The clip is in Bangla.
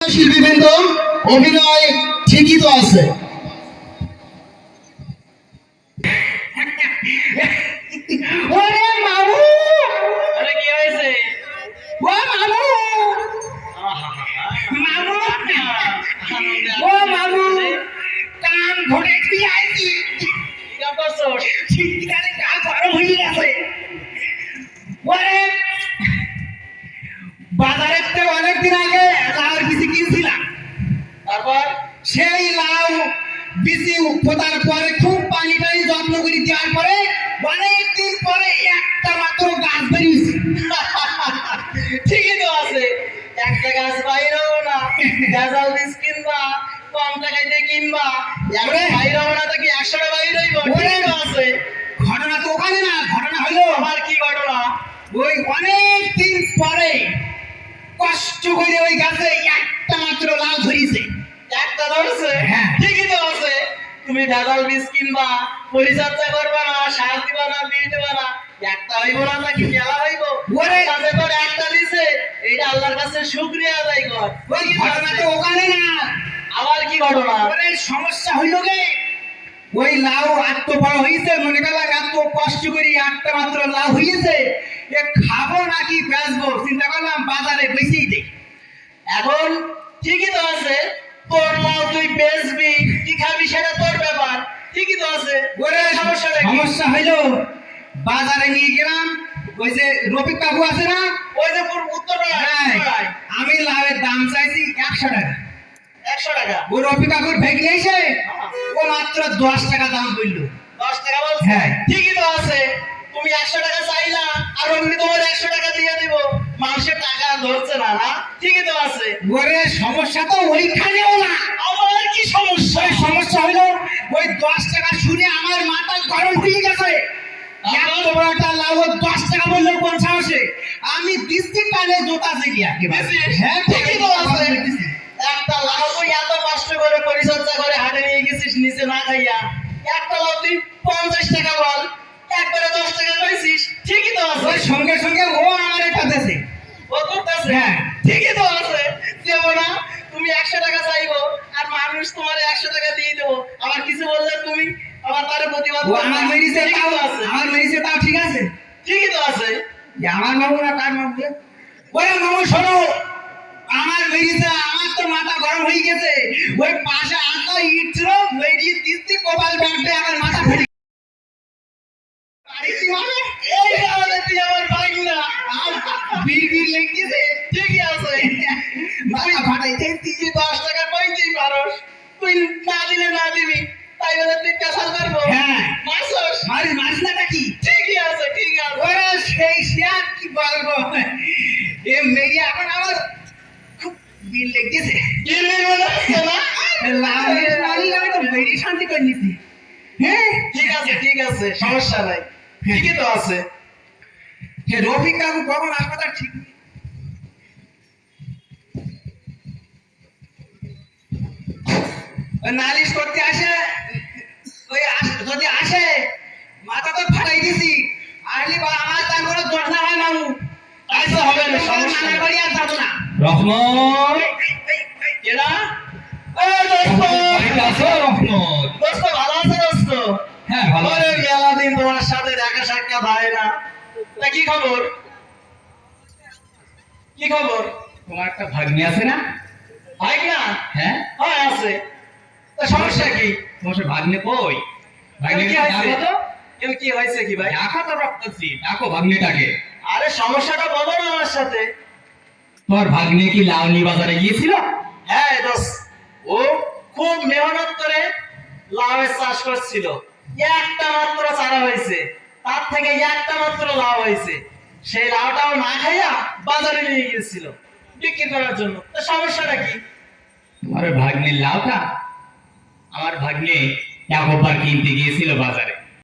শিল্পীবৃন্দ অভিনয় ঠিকই তো আছে। ওরে মামু, আরে কি হয়েছে? ও মামু, মামু, ও মামু, কান ঘটে তুই আইছি। শীতকালে গা গরম হয়ে গেছে। ওরে বাজারের থেকে অনেকদিন আগে লাউর বিচি কিনছিলাম। তারপর সেই লাউ বিচি পোতার পরে খুব পানি টানি যত্ন করে দেওয়ার পরে অনেকদিন পরে একটা মাত্র গাছ বেরিয়েছে। ঠিকই তো আছে, একটা গাছ বাইরেও না, ভেজাল বীজ কিনবা, কম টাকায় দিয়ে কিনবা, একটা বাইরেও না তো কি 100টা বাইরে হইব। ঠিকই তো আছে। ঘটনা তো ওখানে না, ঘটনা হলো আমার কি ঘটনা? ওই অনেকদিন পরে কষ্ট করে ওই গাছে একটা মাত্র লাউ ধরিয়েছে। একটা ধরছে? হ্যাঁ। ঠিকই তো আছে। তুমি ভেজাল বীজ কিনবা, পরিচর্যা করবা না, সার দিবা না, বীজ দিবা না, একটা হইব না নাকি মেলা হইব? ওরে গাছে তোর একটা দিছে, এইটা আল্লাহর কাছে শুকরিয়া আদায় কর। ওই ঘটনা তো ওখানে না। আবার কি ঘটনা? ওরে সমস্যা হইল গে, ওই লাউ এত বড় হয়েছে, মনে করলাম এত কষ্ট করি একটা মাত্র লাউ হয়েছে, এ খাবো নাকি বেচবো, চিন্তা করলাম বাজারে বেচেই দেই। এখন ঠিকই তো আছে, তোর লাউ তুই বেচবি কি খাবি সেটা তোর ব্যাপার। ঠিকই তো আছে। ওরে সমস্যাটা কি? সমস্যা হইলো, বাজারে নিয়ে গেলাম, ওই যে রফিক কাকু আছে না, ওই যে হ্যাঁ, আমি লাউয়ের দাম চাইছি 100 টাকা। 100 টাকা। ও রফিক কাকুর ভেগলে এসে ও মাত্র 10 টাকা দাম বললো। 10 টাকা বলছে? হ্যাঁ। ঠিকই তো আছে। তুমি 100 টাকা চাইলা, আর অমনি তোমার 100 টাকা দিয়ে দিব। মানুষের টাকা ধরছে না, না? ঠিকই তো আছে। ওরে সমস্যা তো ওইখানেও না। আমার কি সমস্যা? ওই সমস্যা হলো ওই 10 টাকা শুনে আমার মাথা গরম হয়ে গেছে। এত বড় একটা লাউ 10 টাকা বললো কোন সাহসে? আমি দিচ্ছি কানে জোতা জিগিয়া। দিছিস? হ্যাঁ ঠিকই তো আছে। একটা লাউ তুই এত কষ্ট করে পরিচর্যা করে হাটে নিয়ে গেছিস নিচে না খাইয়া, একটা লাউ তুই 50 টাকা বল, একবারে 10 টাকা পাইছিস। ঠিকই তো আছে। ওই সঙ্গে সঙ্গে ও আমার এটা দেশে। ও করতেছে? হ্যাঁ। ঠিকই তো আছে। দেবো না, তুমি 100 টাকা চাইবো আর মানুষ তোমার 100 টাকা দিয়ে দেবো, আবার কিছু বললে তুমি আবার তার প্রতিবাদ ও করবে। আমার মেরিছে ঠিকই তাও তো আছে। আমার মেরিছে তাও ঠিক আছে। ঠিকই তো আছে। যে আমার মামু না কার মামু? ওরে মামু শোনো, আমার মেরিছে, আমার তো মাথা গরম হয়ে গেছে। ওই পাশে আঁকা ইট ছিল, মেরিয়ে দিচ্ছি কপাল ব্যাগটা আমার মাথা ফেটে পারিছি মানে এই আমাদের তুই আমার ভাগনা। বীর বীর লেগেছে। ঠিকই আছে। মাথা ফাটাইতে তুই 10 টাকা পাইতেই পারস, তুই না দিলে না দিবি, তাই বলে তুই পেশাল করবো? হ্যাঁ। মারছস? মারি মাসলাটা কি? ঠিকই আছে, ঠিক আছে। ওরে সেই শেয়ার কি বলবো, এ মেরি এখন আমার খুব বীর লেগেছে। কি নিয়ে মনে হচ্ছে না? লাউয়ের নারী আমি তো মেরি শান্তি করে নিছি। হ্যাঁ ঠিক আছে, ঠিক আছে, সমস্যা নাই। ঠিকই তো আছে। হে রফিক কাকু কখন হাসপাতাল ঠিক নেই। ওই নালিশ করতে আসে, ওই যদি আসে মাথা তো ফাটাই দিছি, আসলে বা আমার তার কোনো দোষ না হয় মামু, তাই তো হবে না, সমস্যা নানার নাই। বাড়ি আর যাবো না। রহমত, এরা এই দোস্ত, বাড়িতে আছো রহমত? দোস্ত ভালো আছে দোস্ত? হ্যাঁ ভালো ওরে আছি। মেলা দিন তোমার সাথে দেখা সাক্ষাৎ হয় না, তা কি খবর? কি খবর? তোমার একটা ভাগ্নি আছে না? ভাই না? হ্যাঁ, হ্যাঁ আছে। তা সমস্যা কি? তোমার সে ভাগ্নে কই? ভাগ্নে কি হয়েছে? ডাকো তো। কেউ কি হয়েছে কি ভাই? ডাকো তো রক্তছি, ডাকো ভাগ্নিটাকে। আরে সমস্যাটা বলো না আমার সাথে। তোমার ভাগ্নে কি লাউনি বাজারে গিয়েছিল? হ্যাঁ দোস্ত, ও খুব মেহনত করে লাউয়ের চাষ করছিল। একটা মাত্র চারা হয়েছে, তার থেকে একটা মাত্র লাউ হয়েছে। সেই লাউটাও না খাইয়া বাজারে নিয়ে গিয়েছিল বিক্রি করার জন্য। তো সমস্যাটা কি? তোমার ওই ভাগ্নের লাউটা আমার ভাগ্নে একবার কিনতে গিয়েছিল বাজারে।